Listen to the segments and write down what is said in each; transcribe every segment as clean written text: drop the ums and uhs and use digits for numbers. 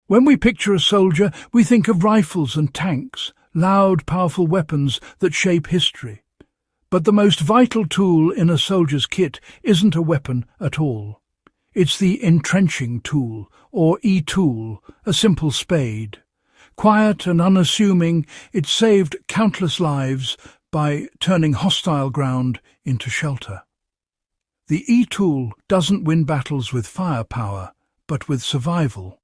When we picture a soldier, we think of rifles and tanks, loud, powerful weapons that shape history. But the most vital tool in a soldier's kit isn't a weapon at all. It's the entrenching tool, or Etool, a simple spade. Quiet and unassuming, it saved countless lives by turning hostile ground into shelter. The Etool doesn't win battles with firepower, but with survival,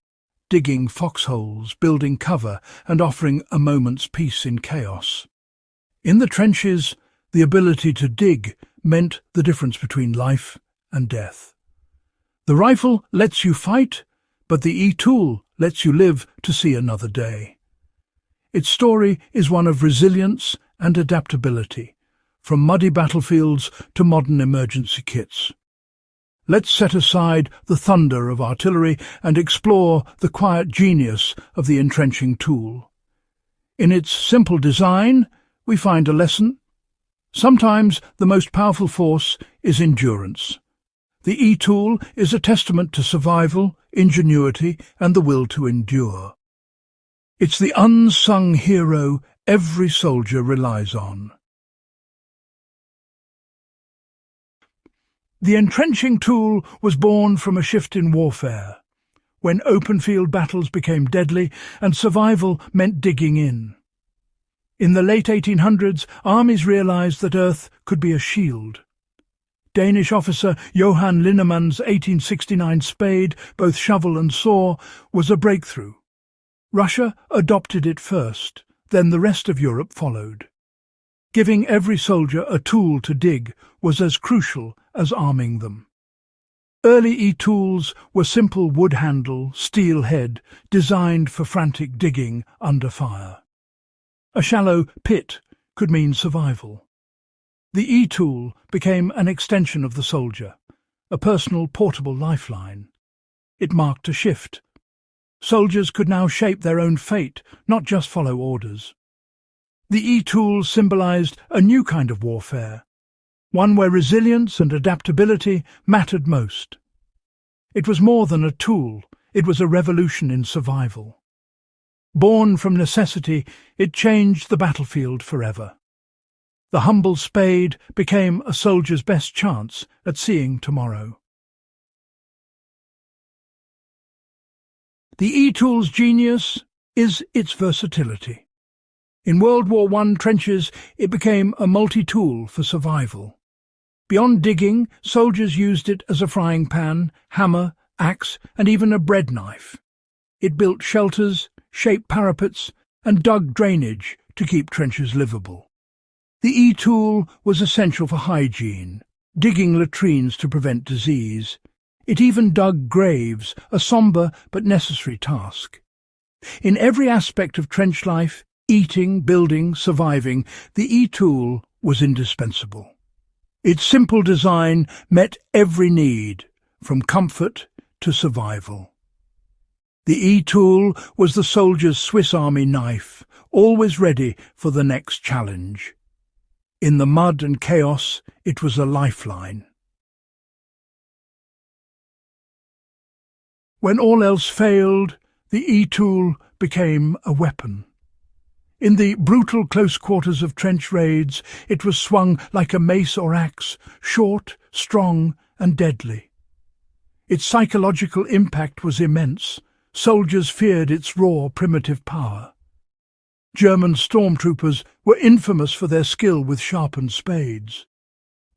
digging foxholes, building cover, and offering a moment's peace in chaos. In the trenches, the ability to dig meant the difference between life and death. The rifle lets you fight, but the Etool lets you live to see another day. Its story is one of resilience and adaptability, from muddy battlefields to modern emergency kits. Let's set aside the thunder of artillery and explore the quiet genius of the entrenching tool. In its simple design, we find a lesson. Sometimes the most powerful force is endurance. The Etool is a testament to survival, ingenuity, and the will to endure. It's the unsung hero every soldier relies on. The entrenching tool was born from a shift in warfare, when open-field battles became deadly and survival meant digging in. In the late 1800s, armies realized that Earth could be a shield. Danish officer Johan Linnemann's 1869 spade, both shovel and saw, was a breakthrough. Russia adopted it first, then the rest of Europe followed. Giving every soldier a tool to dig was as crucial as arming them. Early Etools were simple wood handle, steel head, designed for frantic digging under fire. A shallow pit could mean survival. The Etool became an extension of the soldier, a personal portable lifeline. It marked a shift. Soldiers could now shape their own fate, not just follow orders. The Etool symbolized a new kind of warfare, one where resilience and adaptability mattered most. It was more than a tool, it was a revolution in survival. Born from necessity, it changed the battlefield forever. The humble spade became a soldier's best chance at seeing tomorrow. The Etool's genius is its versatility. In World War I trenches, it became a multi-tool for survival. Beyond digging, soldiers used it as a frying pan, hammer, axe, and even a bread knife. It built shelters, shaped parapets, and dug drainage to keep trenches livable. The Etool was essential for hygiene, digging latrines to prevent disease. It even dug graves, a sombre but necessary task. In every aspect of trench life, eating, building, surviving, the Etool was indispensable. Its simple design met every need, from comfort to survival. The Etool was the soldier's Swiss Army knife, always ready for the next challenge. In the mud and chaos, it was a lifeline. When all else failed, the Etool became a weapon. In the brutal close quarters of trench raids, it was swung like a mace or axe, short, strong, and deadly. Its psychological impact was immense. Soldiers feared its raw, primitive power. German stormtroopers were infamous for their skill with sharpened spades.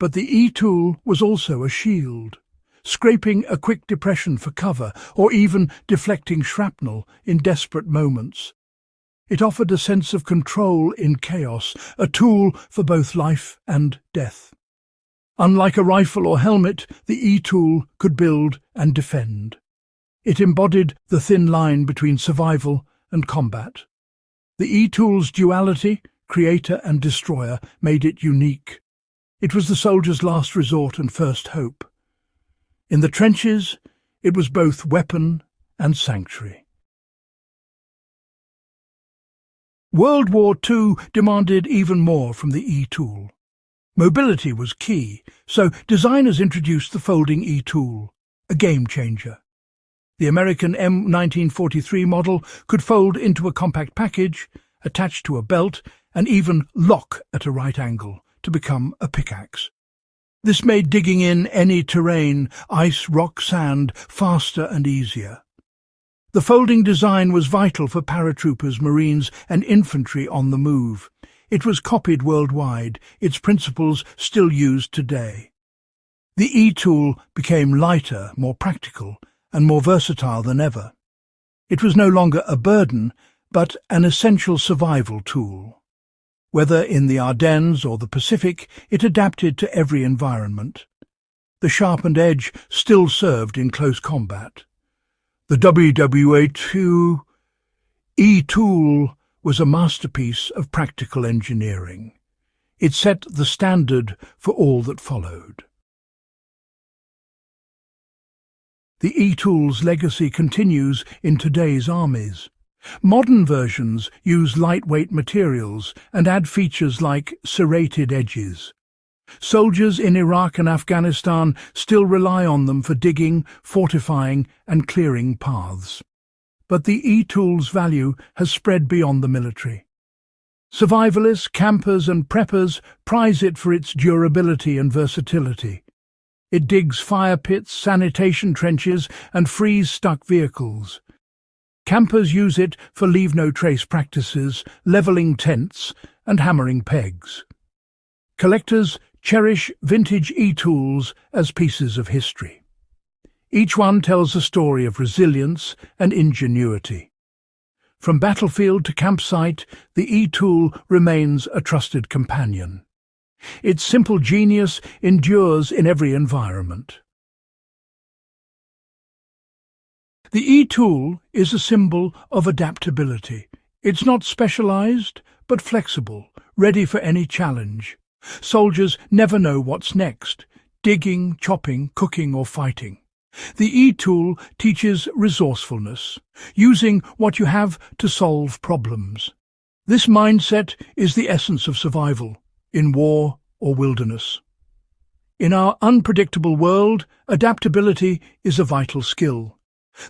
But the Etool was also a shield, scraping a quick depression for cover or even deflecting shrapnel in desperate moments. It offered a sense of control in chaos, a tool for both life and death. Unlike a rifle or helmet, the Etool could build and defend. It embodied the thin line between survival and combat. The Etool's duality, creator and destroyer, made it unique. It was the soldier's last resort and first hope. In the trenches, it was both weapon and sanctuary. World War II demanded even more from the Etool. Mobility was key, so designers introduced the folding Etool, a game-changer. The American M1943 model could fold into a compact package, attach to a belt, and even lock at a right angle to become a pickaxe. This made digging in any terrain, ice, rock, sand, faster and easier. The folding design was vital for paratroopers, Marines, and infantry on the move. It was copied worldwide, its principles still used today. The Etool became lighter, more practical, and more versatile than ever. It was no longer a burden, but an essential survival tool. Whether in the Ardennes or the Pacific, it adapted to every environment. The sharpened edge still served in close combat. The WWA2 Etool was a masterpiece of practical engineering. It set the standard for all that followed. The Etool's legacy continues in today's armies. Modern versions use lightweight materials and add features like serrated edges. Soldiers in Iraq and Afghanistan still rely on them for digging, fortifying, and clearing paths. But the Etool's value has spread beyond the military. Survivalists, campers, and preppers prize it for its durability and versatility. It digs fire pits, sanitation trenches, and freeze-stuck vehicles. Campers use it for leave-no-trace practices, levelling tents, and hammering pegs. Collectors cherish vintage Etools as pieces of history. Each one tells a story of resilience and ingenuity. From battlefield to campsite, the Etool remains a trusted companion. Its simple genius endures in every environment. The Etool is a symbol of adaptability. It's not specialized, but flexible, ready for any challenge. Soldiers never know what's next, digging, chopping, cooking or fighting. The Etool teaches resourcefulness, using what you have to solve problems. This mindset is the essence of survival, in war or wilderness. In our unpredictable world, adaptability is a vital skill.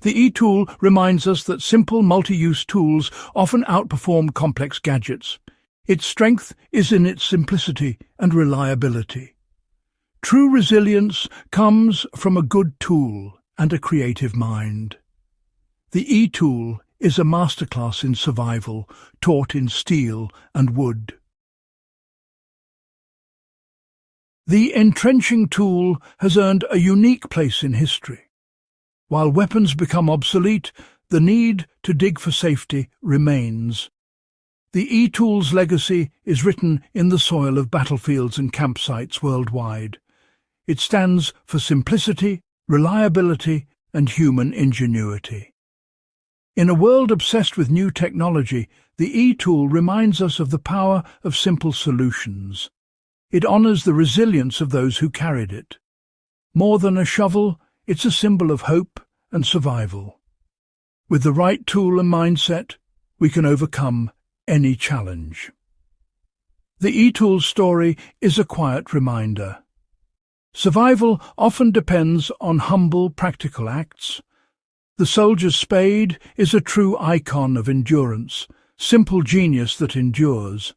The Etool reminds us that simple multi-use tools often outperform complex gadgets. Its strength is in its simplicity and reliability. True resilience comes from a good tool and a creative mind. The Etool is a masterclass in survival, taught in steel and wood. The entrenching tool has earned a unique place in history. While weapons become obsolete, the need to dig for safety remains. The Etool's legacy is written in the soil of battlefields and campsites worldwide. It stands for simplicity, reliability, and human ingenuity. In a world obsessed with new technology, the Etool reminds us of the power of simple solutions. It honors the resilience of those who carried it. More than a shovel, it's a symbol of hope and survival. With the right tool and mindset, we can overcome any challenge. The Etool's story is a quiet reminder. Survival often depends on humble, practical acts. The soldier's spade is a true icon of endurance, simple genius that endures.